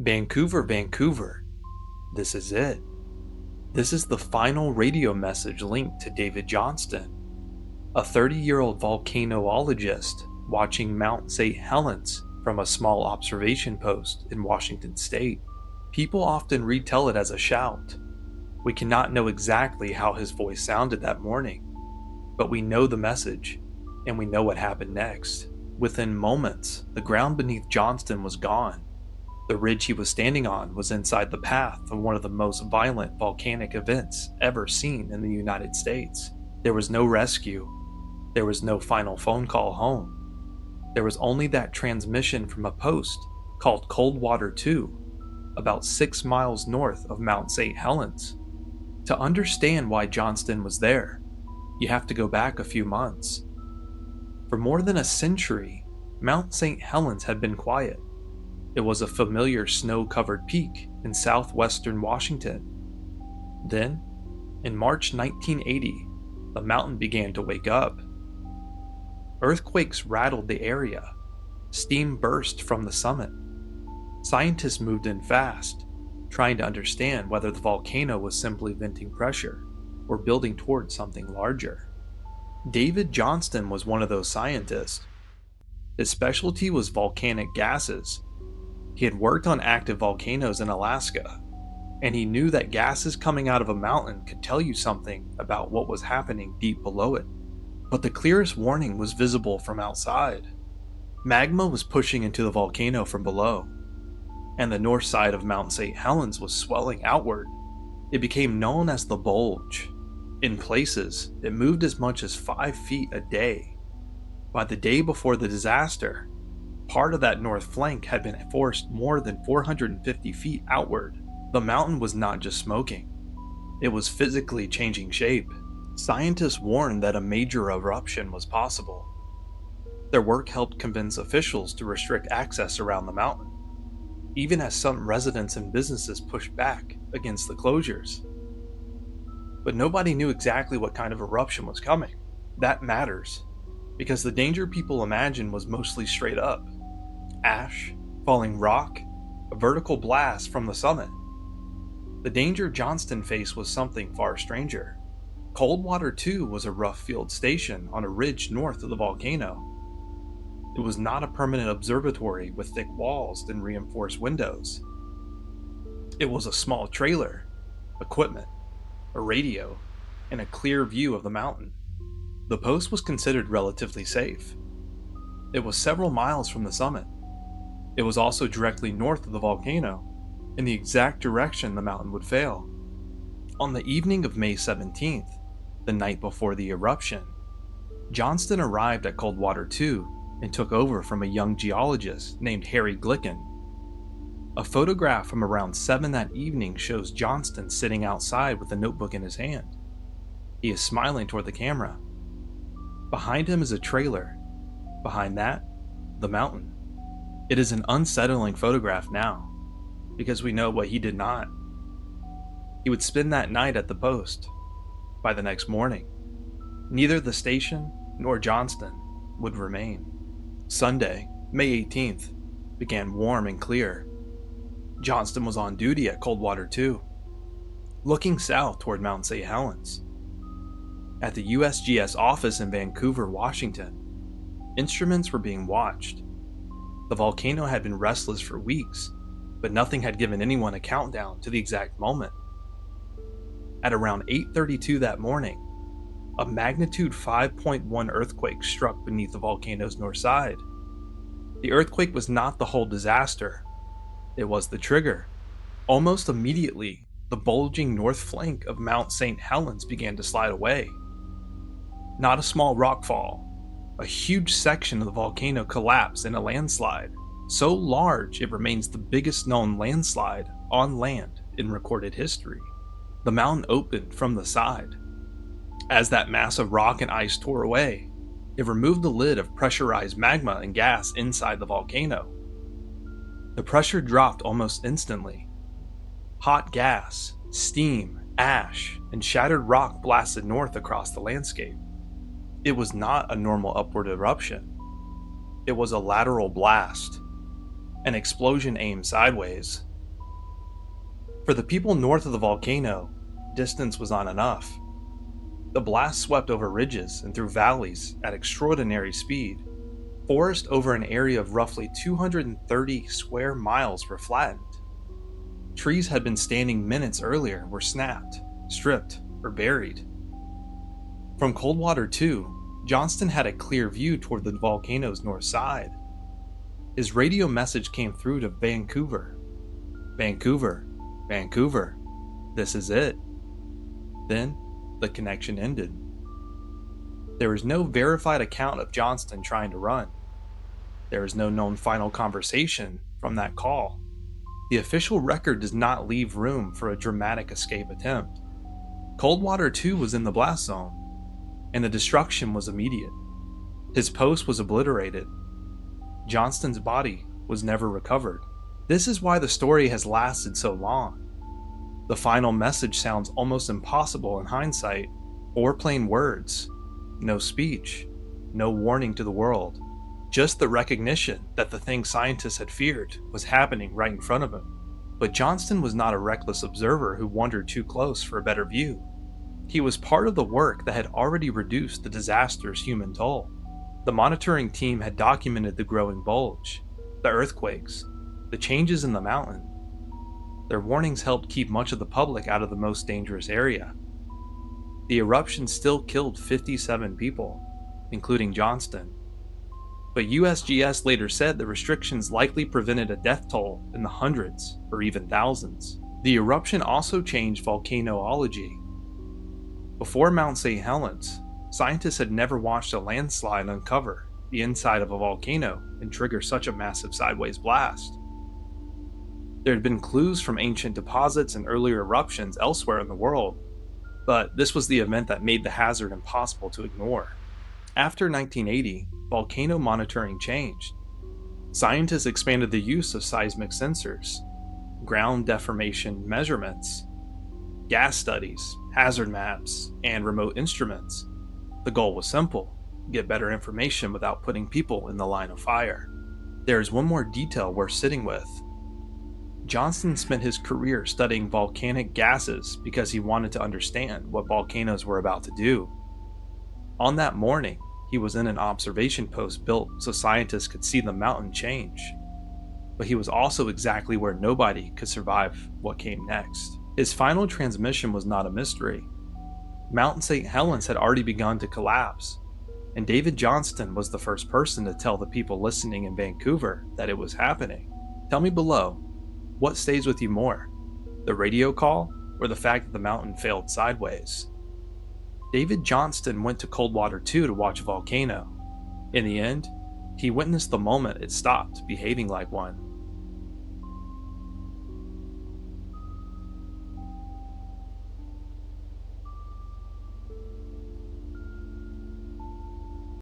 Vancouver, Vancouver. This is it. This is the final radio message linked to David Johnston, a 30-year-old volcanologist watching Mount St. Helens from a small observation post in Washington state. People often retell it as a shout. We cannot know exactly how his voice sounded that morning, but we know the message, and we know what happened next. Within moments, the ground beneath Johnston was gone. The ridge he was standing on was inside the path of one of the most violent volcanic events ever seen in the United States. There was no rescue. There was no final phone call home. There was only that transmission from a post called Coldwater II, about 6 miles north of Mount St. Helens. To understand why Johnston was there, you have to go back a few months. For more than a century, Mount St. Helens had been quiet. It was a familiar snow-covered peak in southwestern Washington. Then, in March 1980, the mountain began to wake up. Earthquakes rattled the area. Steam burst from the summit. Scientists moved in fast, trying to understand whether the volcano was simply venting pressure or building towards something larger. David Johnston was one of those scientists. His specialty was volcanic gases. He had worked on active volcanoes in Alaska, and he knew that gases coming out of a mountain could tell you something about what was happening deep below it. But the clearest warning was visible from outside. Magma was pushing into the volcano from below, and the north side of Mount St. Helens was swelling outward. It became known as the bulge. In places, it moved as much as 5 feet a day. By the day before the disaster, part of that north flank had been forced more than 450 feet outward. The mountain was not just smoking. It was physically changing shape. Scientists warned that a major eruption was possible. Their work helped convince officials to restrict access around the mountain, even as some residents and businesses pushed back against the closures. But nobody knew exactly what kind of eruption was coming. That matters, because the danger people imagined was mostly straight up. Ash, falling rock, a vertical blast from the summit. The danger Johnston faced was something far stranger. Coldwater II was a rough field station on a ridge north of the volcano. It was not a permanent observatory with thick walls and reinforced windows. It was a small trailer, equipment, a radio, and a clear view of the mountain. The post was considered relatively safe. It was several miles from the summit. It was also directly north of the volcano, in the exact direction the mountain would fail. On the evening of May 17th, the night before the eruption, Johnston arrived at Coldwater II and took over from a young geologist named Harry Glicken. A photograph from around 7 that evening shows Johnston sitting outside with a notebook in his hand. He is smiling toward the camera. Behind him is a trailer. Behind that, the mountain. It is an unsettling photograph now, because we know what he did not. He would spend that night at the post. By the next morning, neither the station nor Johnston would remain. Sunday, May 18th, began warm and clear. Johnston was on duty at Coldwater II, looking south toward Mount St. Helens. At the USGS office in Vancouver, Washington, instruments were being watched. The volcano had been restless for weeks, but nothing had given anyone a countdown to the exact moment. At around 8:32 that morning, a magnitude 5.1 earthquake struck beneath the volcano's north side. The earthquake was not the whole disaster. It was the trigger. Almost immediately, the bulging north flank of Mount St. Helens began to slide away. Not a small rockfall. A huge section of the volcano collapsed in a landslide, so large it remains the biggest known landslide on land in recorded history. The mountain opened from the side. As that mass of rock and ice tore away, it removed the lid of pressurized magma and gas inside the volcano. The pressure dropped almost instantly. Hot gas, steam, ash, and shattered rock blasted north across the landscape. It was not a normal upward eruption. It was a lateral blast, an explosion aimed sideways, For the people north of the volcano, distance was not enough. The blast swept over ridges and through valleys at extraordinary speed. Forest over an area of roughly 230 square miles were flattened. Trees had been standing minutes earlier were snapped, stripped, or buried. From Coldwater II, Johnston had a clear view toward the volcano's north side. His radio message came through to Vancouver. Vancouver, Vancouver, this is it. Then, the connection ended. There is no verified account of Johnston trying to run. There is no known final conversation from that call. The official record does not leave room for a dramatic escape attempt. Coldwater II was in the blast zone, and the destruction was immediate. His post was obliterated. Johnston's body was never recovered. This is why the story has lasted so long. The final message sounds almost impossible in hindsight. 4 plain words, no speech, no warning to the world, just the recognition that the thing scientists had feared was happening right in front of him. But Johnston was not a reckless observer who wandered too close for a better view. He was part of the work that had already reduced the disaster's human toll. The monitoring team had documented the growing bulge, the earthquakes, the changes in the mountain. Their warnings helped keep much of the public out of the most dangerous area. The eruption still killed 57 people, including Johnston. But USGS later said the restrictions likely prevented a death toll in the hundreds or even thousands. The eruption also changed volcanology. Before Mount St. Helens, scientists had never watched a landslide uncover the inside of a volcano and trigger such a massive sideways blast. There had been clues from ancient deposits and earlier eruptions elsewhere in the world, but this was the event that made the hazard impossible to ignore. After 1980, volcano monitoring changed. Scientists expanded the use of seismic sensors, ground deformation measurements, gas studies, hazard maps, and remote instruments. The goal was simple: get better information without putting people in the line of fire. There is one more detail worth sitting with. Johnston spent his career studying volcanic gases because he wanted to understand what volcanoes were about to do. On that morning, he was in an observation post built so scientists could see the mountain change. But he was also exactly where nobody could survive what came next. His final transmission was not a mystery. Mount St. Helens had already begun to collapse, and David Johnston was the first person to tell the people listening in Vancouver that it was happening. Tell me below, what stays with you more, the radio call or the fact that the mountain failed sideways? David Johnston went to Coldwater II to watch a volcano. In the end, he witnessed the moment it stopped behaving like one.